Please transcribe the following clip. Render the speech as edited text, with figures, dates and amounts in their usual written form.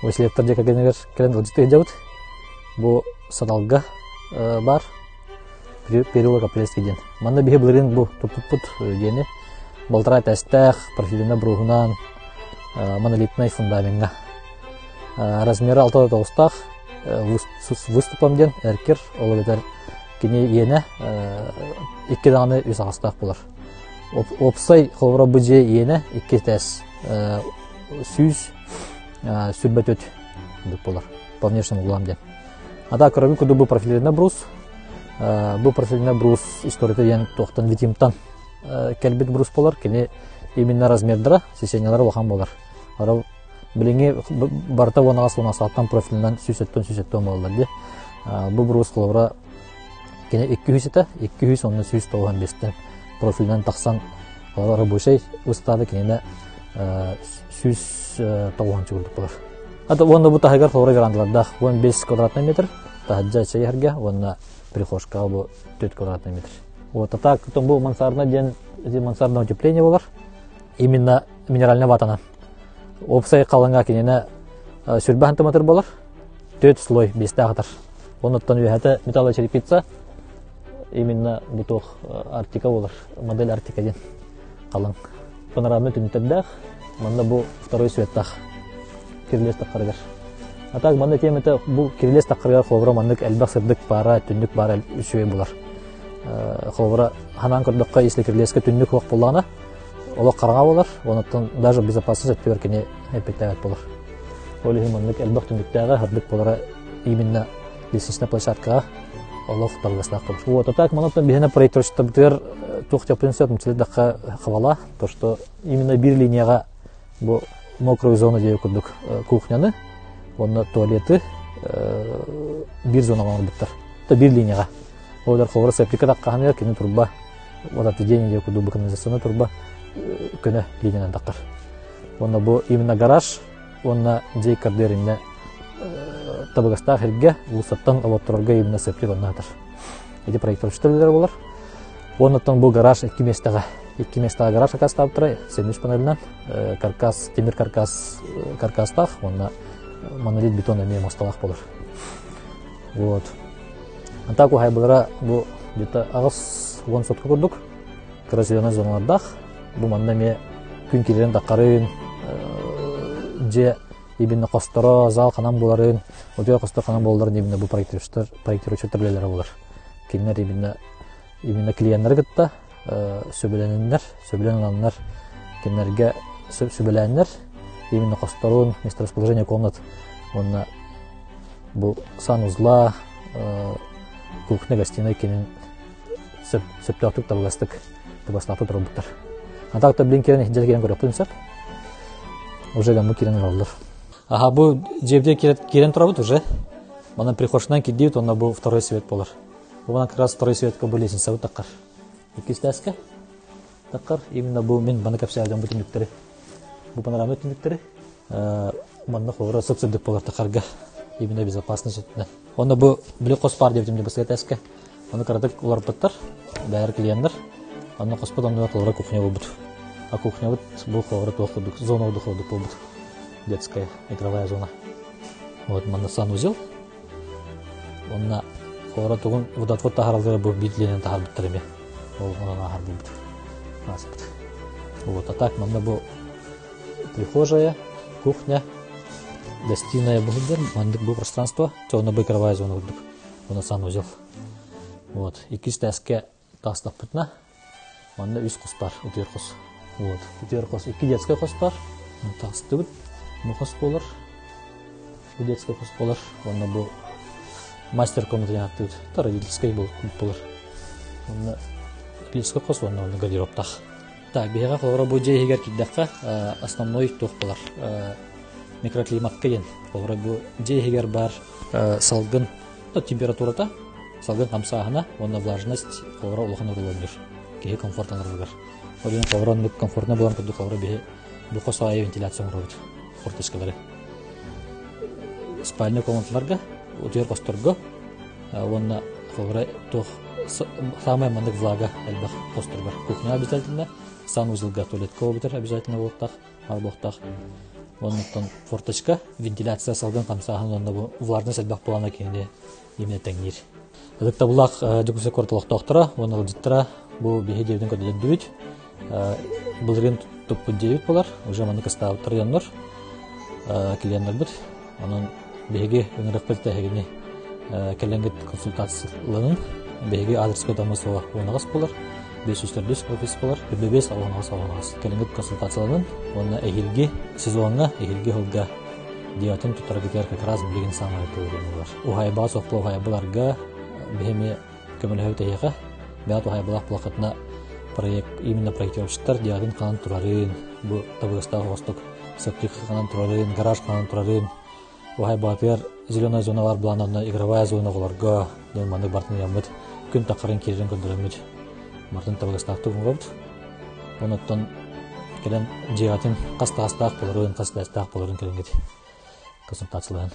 Ослептер дека генегер келен ылжыты жабыт. Бу садалга бар. Перуга капелески ден. Манда бихе булырын бу туппут дени. Болтара тестах профилина брухунан монолитный фундаментга. Размеры 6-9 выступам ден эркер олобетер кини ene 2 даны үс ағыстақ болар. Опсай холбара бұже ene 2 тәс сүйіз сүрбет өт болар. По внешнему углам ден. Ада кроме куду бұл профилирна брус. Бұл профилирна брус историята ден тоқтан витимтан кәлбет брус болар. Кини именно размердара сесенялары оған болар. Біліңе барта онағас аттан профилінен сүйсеттен болар. Бұл брус холбара кене 200 200 онны 195 профилінен тақсан рабочий ұстады кенені 190 жүрдік болар. Ата онда бұл тағығар қолыра верандаларда 15 квадратный метр, тағыджа чайырға, онна прихожка бұл 4 квадратный метр. Ата күтін бұл мансардна утепление болар, именно минеральна ватана. Опсай қаланға кенені сүрбі антиметр болар, 4 слой 5 тағытар. Оныттан өйәті металла черепица, именно бутох артика болар, модель артика ден қалың. Панорамный түніттердәқ, манда бұл второй светтақ, кирилес таққарығар. Атақ манда теметі бұл кирилес таққарығар қолбыра мандық әлбақ сырдық бара, түндік бара үшуе болар. Қолбыра ханан көрдіққа еслі кирилеске түндік оқ болағына, олық қарға болар, оныттан даже безопасность әтті өркене әпеттәғат болар. Олығы мандық әлбақ түндіктәға хырдық болара именно лестничная площадкаға Аллах талгастақ болар. Вот, а так манаттан бихена проектировщиктер тухтя принципиал мчилдаққа хавала, то что именно бир линияға бұл мокрую зону деу күрдік кухняны, онна туалеты бир зонаға орбыттар. Это бир линияға. Олар қоғыры сәплика таққағаныр, кені турба, отведение деу күрдік канализацияны турба көне линиядан таққар. Онна бұл именно гараж, онна дей кардер именно табығастақ әрге ұлсаттан алаттырарға именно сәплик онна атыр. Эти проектировщиктерлер болар. Оннаттан бұл гараж 2 местаға гараж акастап тұрай, 73 панелінен, темір каркастақ, онна монолит бетон әмей мосталақ болар. Вот. Антаку хайбылара бұл где-то ағыз 10 сотқа көрдік, красивенай зоналардақ, бұл манда ме күн келерін таққарын, же именно қостары, зал қанан боларын, өтеге қостар қанан боларын именно бұл проектировщиктерлер болар. Кенлер именно клиенттер гытта, сөбелененлер, кенлерге сөбелененлер, именно қостарын, месторасположение комнат, онна бұл санузла, кухня, гостиная кенен сөптіқтік табығастық табастақты тұрбыттар. Антақта білін керен ехінжел керен көріп тұнсап, уже гамбы керен қалдыр. Ага, бұл жебде керен тұрабыт уже. Мана прихожынан кедейт, онна бұл второй свет болар. Бұна как раз второй светка бұл лесінсі бұт таққар. Екістәскі таққар. Именно бұл мен баны көпсі әлден бұл түндіктері. Бұл панорамы түндіктері. Мана қоғыра сұп-сұдық болар таққарға. Именно безопасный жетіне. Онна бұл білі қоспар дептімде бұл светәскі. Оны қарадық олар бұттар, бәрі клиенттер. Оны қоспад онда қоғыра кухня бұл бұт. А кухня бұт бұл қоғыра тоқыдық, зона ұдық бұл бұт. Детская игровая зона. Вот манда санузел. Онна қоғыра тұғын водотвод тағаралдары бұл бейділенен тағар бұттар еме. Ол онан ағар бұл бұт. Вот, а так манда бұл прихожая, кухня, гостиная бұлдыр, мандық бұл пространство. Онна бұл игровая зона бұлдық. Онна санузел. Вот, екіс тәске тастап бұтна. Манда үз қос бар, үтер қос. Вот, үтер қос, 2 детская қос бар. Тасты бұт. Бұл қос болар. Бұл детская қос болар. Онна бұл мастер комната жаңатты бұт. Родительская бұл болар. Онна родительская қос, онна гардероптақ. Так, бейға қолғыра бұл жай егер кеддаққа основной тоқ болар. Микроклиматқа ен. Қолғыра бұл жай егер бар салғын температурата, салғын қамсағына, онна влажность қолғыра ұлғын ұрыландыр. Кейі комфорттан ұрылғар. Олен қолғыра комфортна болан күрді қолғыра бейі бұл қосағай вентиляция ұрылғыр. Форточкалары. Спальня комнаталарға, өтер қостырғы, онна қолғыра тоқ самая мандық влага әлбақ қостырғар. Кухня обязательно, санузелға туалетка обитер обязательно болықтақ, ал болықтақ. Оннан форточка вентиляция салган камсахан онда бу влажный сәлбәк плана кенде именно тәңнир. Адыкта булак дикусе кортолок доктора, оны диттра бу беге дебден көдөлөн дүбүт. Булрын туппу дебит болар, уже маны кыстап турганнар. Клиенттер бит. Анын беге өңөрөк пелтегини келеңгет консультацияларын беге адрес көтөмөсө онагыс болар. 504 офис болар. 55 алгаңыз. Келеңгет консультацияларын оны эхилги сезонга, эхилги холга диятын тутаргытер как раз билген самая турганлар. Ухайба сокло ухайбаларга беме көмөлөй тейга, бәят ухайбалак плакатна проект именно проектировщиктер диятын канан турарын, бу Табыгыста Восток септик канан турарын, гараж канан турарын. Ухайбатер зеленая зоналар бланына игровая зона боларга, деманы бартын ямыт, күн такырын кирен көндөрөмүт. Мартын Табыгыстак тугунгот. Онуттан келен диятын кастастак боларын, кастастак боларын келенгет консультацияларын.